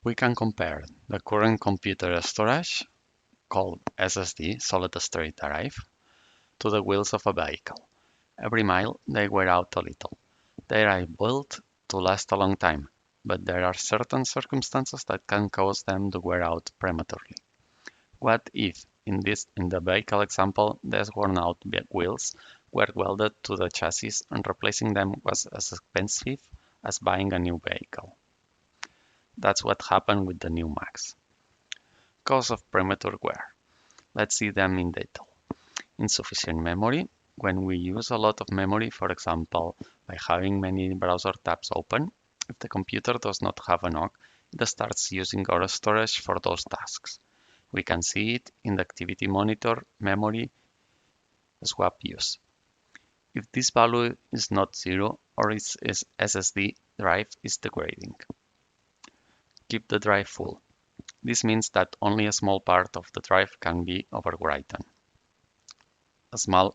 We can compare the current computer storage, called SSD, solid state drive, to the wheels of a vehicle. Every mile they wear out a little. They are built to last a long time, but there are certain circumstances that can cause them to wear out prematurely. What if, in the vehicle example, these worn out wheels were welded to the chassis and replacing them was as expensive as buying a new vehicle? That's what happened with the new Macs. Cause of premature wear. Let's see them in detail. Insufficient memory. When we use a lot of memory, for example, by having many browser tabs open, if the computer does not have a NOC, it starts using our storage for those tasks. We can see it in the activity monitor memory swap use. If this value is not zero or its SSD drive is degrading. Keep the drive full. This means that only a small part of the drive can be overwritten. A small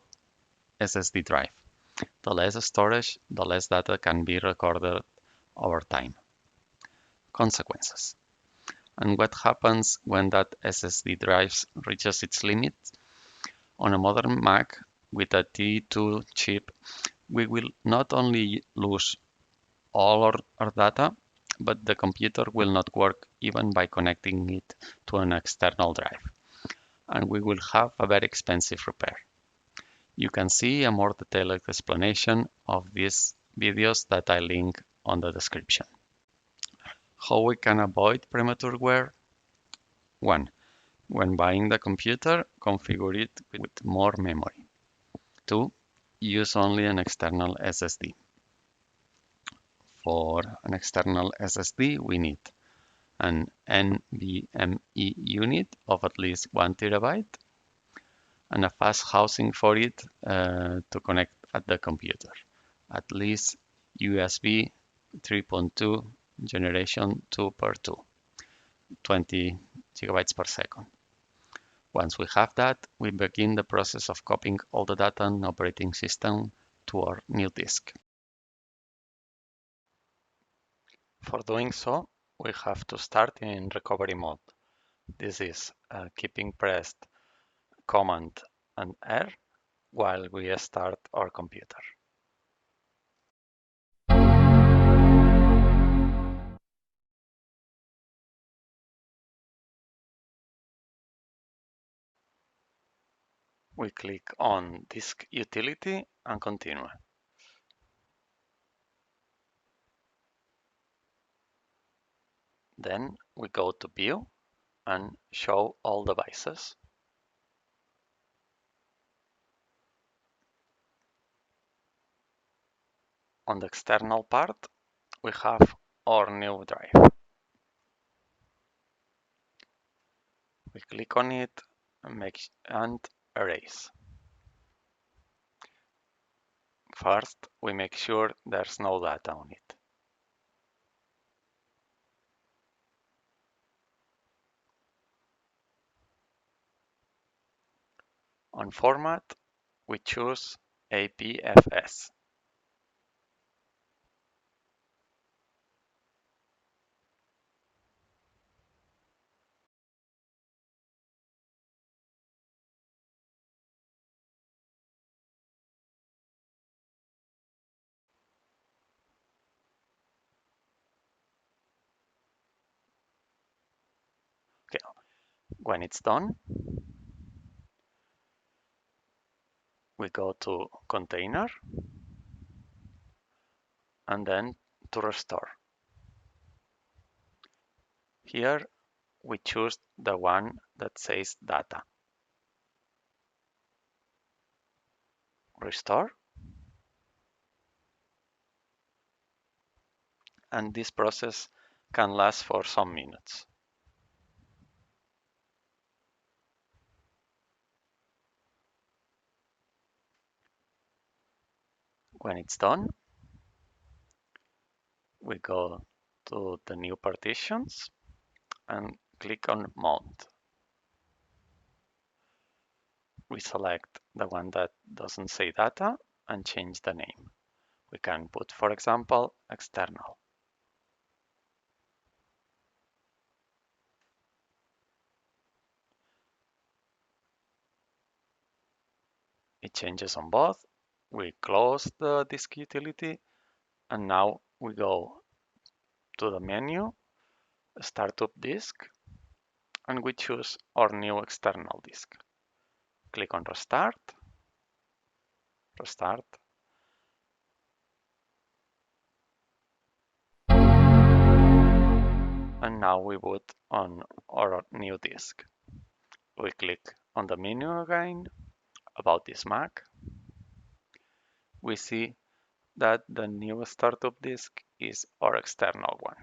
SSD drive. The less storage, the less data can be recorded over time. Consequences. And what happens when that SSD drive reaches its limit? On a modern Mac with a T2 chip, we will not only lose all our data, but the computer will not work even by connecting it to an external drive, and we will have a very expensive repair. You can see a more detailed explanation of these videos that I link on the description. How we can avoid premature wear? 1. When buying the computer, configure it with more memory. 2. Use only an external SSD. For an external SSD, we need an NVMe unit of at least 1 terabyte and a fast housing for it to connect at the computer, at least USB 3.2 generation 2x2, 20 gigabytes per second. Once we have that, we begin the process of copying all the data and operating system to our new disk. For doing so, we have to start in recovery mode. This is keeping pressed Command and R while we start our computer. We click on Disk Utility and continue. Then we go to View and Show all devices. On the external part, we have our new drive. We click on it and erase. First, we make sure there's no data on it. On format, we choose APFS. Okay. When it's done, we go to Container and then to Restore. Here we choose the one that says Data. Restore. And this process can last for some minutes. When it's done, we go to the new partitions and click on Mount. We select the one that doesn't say data and change the name. We can put, for example, external. made changes on both. We close the disk utility, and now we go to the menu, Startup Disk, and we choose our new external disk. Click on Restart, Restart, and now we boot on our new disk. We click on the menu again, About this Mac. We see that the new startup disk is our external one.